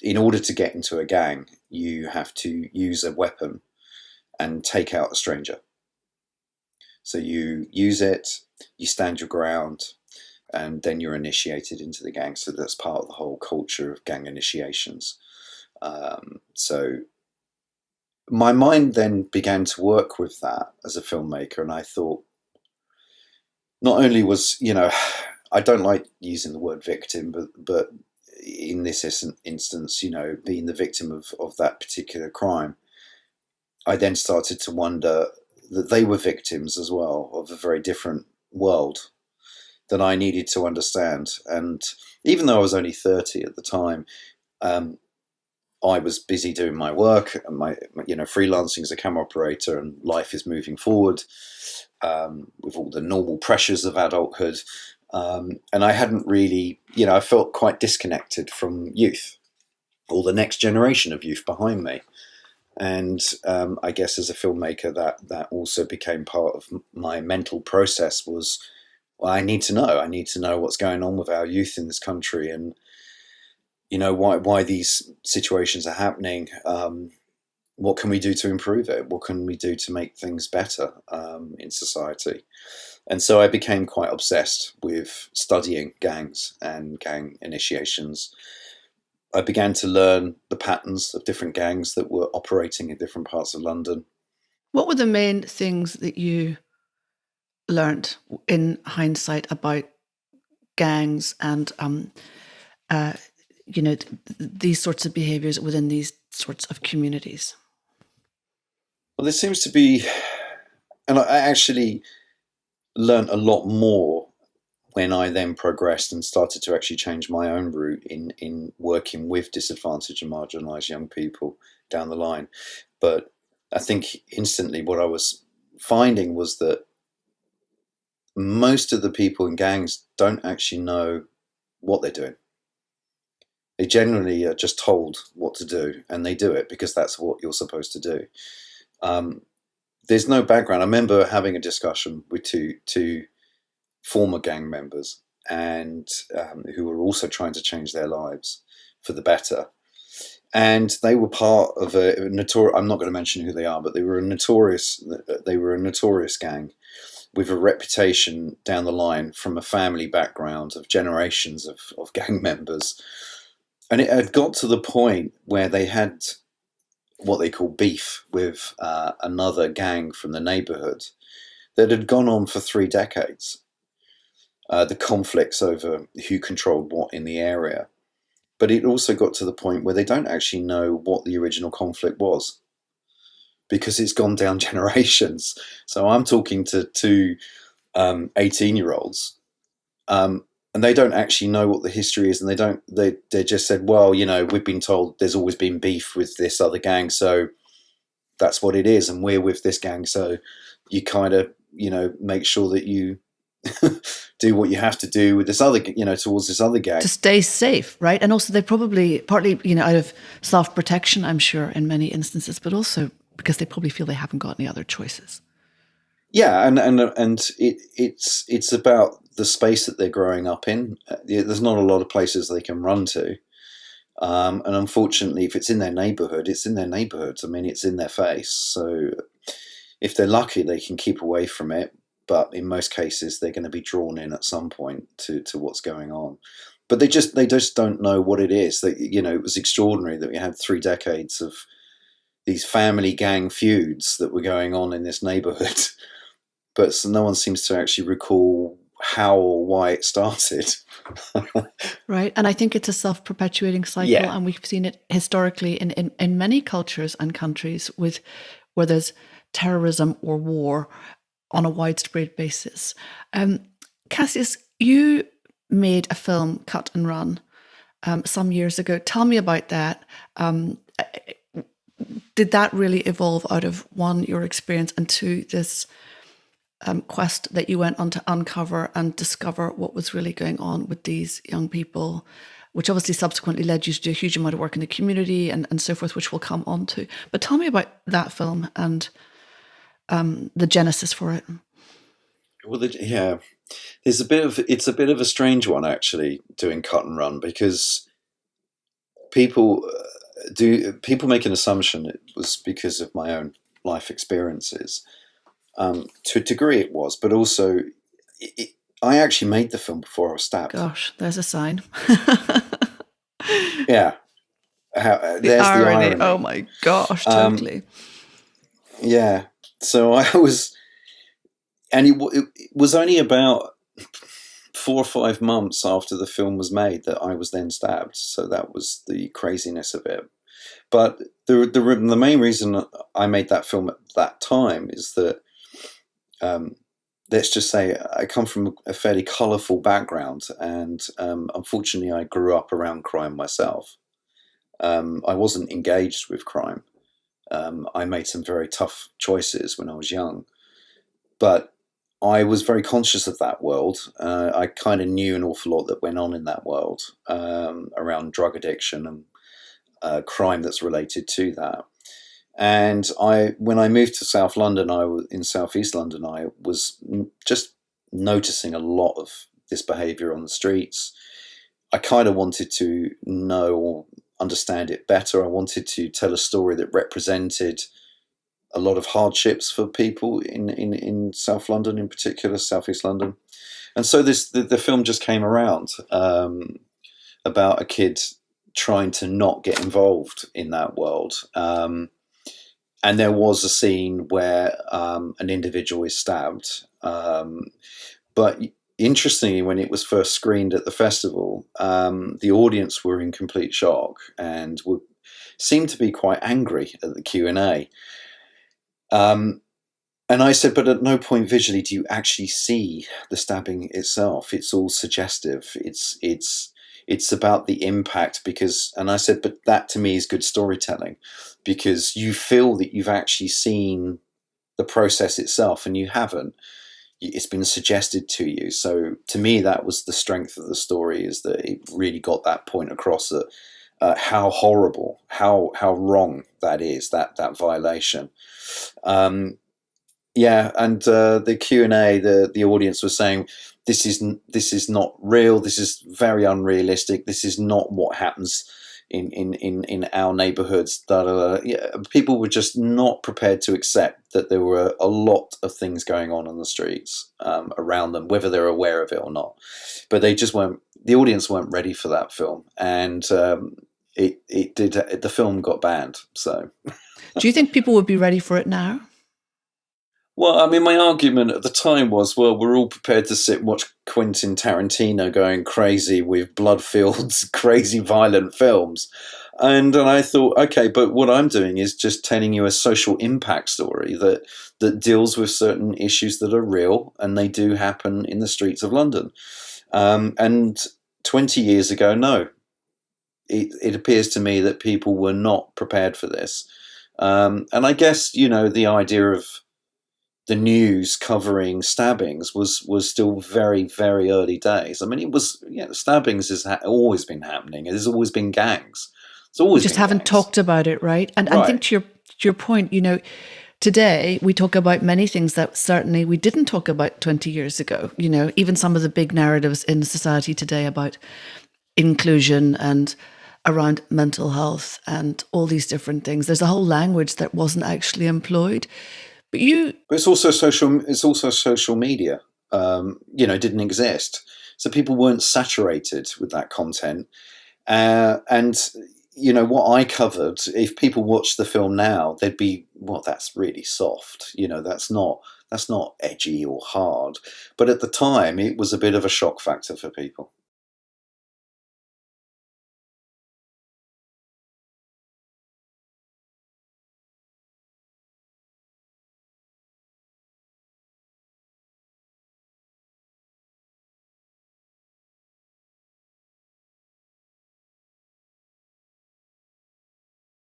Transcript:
in order to get into a gang, you have to use a weapon and take out a stranger. So you use it, you stand your ground, and then you're initiated into the gang. So that's part of the whole culture of gang initiations. So my mind then began to work with that as a filmmaker, and I thought, not only was, I don't like using the word victim, but in this instance, being the victim of that particular crime, I then started to wonder that they were victims as well of a very different world that I needed to understand. And even though I was only 30 at the time, um, I was busy doing my work and freelancing as a camera operator, and life is moving forward with all the normal pressures of adulthood. And I hadn't really, I felt quite disconnected from youth or the next generation of youth behind me. And I guess as a filmmaker, that also became part of my mental process was, well, I need to know. I need to know what's going on with our youth in this country, and why these situations are happening. What can we do to improve it? What can we do to make things better in society? And so I became quite obsessed with studying gangs and gang initiations. I began to learn the patterns of different gangs that were operating in different parts of London. What were the main things that you learned in hindsight about gangs and these sorts of behaviors within these sorts of communities? Well, there seems to be, and I actually learned a lot more when I then progressed and started to actually change my own route in working with disadvantaged and marginalised young people down the line. But I think instantly what I was finding was that most of the people in gangs don't actually know what they're doing. They generally are just told what to do, and they do it because that's what you're supposed to do. There's no background. I remember having a discussion with two former gang members, and who were also trying to change their lives for the better. And they were part of a notorious. I'm not going to mention who they are, but they were a notorious gang with a reputation down the line from a family background of generations of gang members. And it had got to the point where they had what they call beef with another gang from the neighborhood that had gone on for 3 decades. The conflicts over who controlled what in the area. But it also got to the point where they don't actually know what the original conflict was, because it's gone down generations. So I'm talking to two 18-year-olds, and they don't actually know what the history is, and they just said, well, we've been told there's always been beef with this other gang, so that's what it is, and we're with this gang, so you kind of make sure that you do what you have to do with this other, towards this other gang to stay safe, right? And also they probably partly, out of self-protection, I'm sure, in many instances, but also because they probably feel they haven't got any other choices. Yeah, and it's about the space that they're growing up in. There's not a lot of places they can run to, and unfortunately, if it's in their neighbourhood, it's in their neighbourhood. I mean, it's in their face. So if they're lucky, they can keep away from it. But in most cases, they're going to be drawn in at some point to what's going on. But they just don't know what it is. It was extraordinary that we had 3 decades of these family gang feuds that were going on in this neighbourhood. But no one seems to actually recall how or why it started. Right. And I think it's a self-perpetuating cycle. Yeah. And we've seen it historically in many cultures and countries where there's terrorism or war on a widespread basis. Cassius, you made a film, Cut and Run, some years ago. Tell me about that. Did that really evolve out of, one, your experience, and two, this quest that you went on to uncover and discover what was really going on with these young people, which obviously subsequently led you to do a huge amount of work in the community and so forth, which we'll come on to. But tell me about that film and the genesis for it. Well, it's a bit of a strange one, actually, doing Cut and Run, because people people make an assumption it was because of my own life experiences. To a degree, it was, but also it, I actually made the film before I was stabbed. Gosh, there's a sign. Yeah, The there's the irony. Oh irony. my gosh, Um, totally. yeah, so I was, and it was only about 4 or 5 months after the film was made that I was then stabbed. So that was the craziness of it. But the main reason I made that film at that time is that, um, let's just say, I come from a fairly colourful background, and unfortunately, I grew up around crime myself. I wasn't engaged with crime. I made some very tough choices when I was young, but I was very conscious of that world. I kind of knew an awful lot that went on in that world, around drug addiction and crime that's related to that. And when I moved to South London, in Southeast London, I was just noticing a lot of this behaviour on the streets. I kind of wanted to know or understand it better. I wanted to tell a story that represented a lot of hardships for people in South London, in particular, Southeast London. And so the film just came around, about a kid trying to not get involved in that world. And there was a scene where an individual is stabbed. But interestingly, when it was first screened at the festival, the audience were in complete shock and seemed to be quite angry at the Q&A. And I said, but at no point visually do you actually see the stabbing itself. It's all suggestive. It's about the impact, and I said, but that to me is good storytelling, because you feel that you've actually seen the process itself, and you haven't. It's been suggested to you. So to me, that was the strength of the story, is that it really got that point across, that how horrible, how wrong that is, that violation. Yeah, and the Q&A, the audience was saying, this is not real. This is very unrealistic. This is not what happens in our neighbourhoods. Da, da, da. Yeah, people were just not prepared to accept that there were a lot of things going on the streets, around them, whether they're aware of it or not. But they just weren't. The audience weren't ready for that film, and it did. The film got banned. So, Do you think people would be ready for it now? well, I mean, my argument at the time was, well, we're all prepared to sit and watch Quentin Tarantino going crazy with blood-filled, crazy, violent films. And I thought, okay, but what I'm doing is just telling you a social impact story that deals with certain issues that are real, and they do happen in the streets of London. And 20 years ago, no. It appears to me that people were not prepared for this. And I guess, the idea of the news covering stabbings was still very, very early days. I mean, it was, stabbings has always been happening. There's always been gangs. There's We always just been haven't gangs. talked about it, right? And I think Right. to your point, today we talk about many things that certainly we didn't talk about 20 years ago. Even some of the big narratives in society today about inclusion and around mental health and all these different things. There's a whole language that wasn't actually employed. But But it's also social. It's also social media. Didn't exist, so people weren't saturated with that content. And what I covered, if people watch the film now, they'd be, well, that's really soft. That's not edgy or hard. But at the time, it was a bit of a shock factor for people.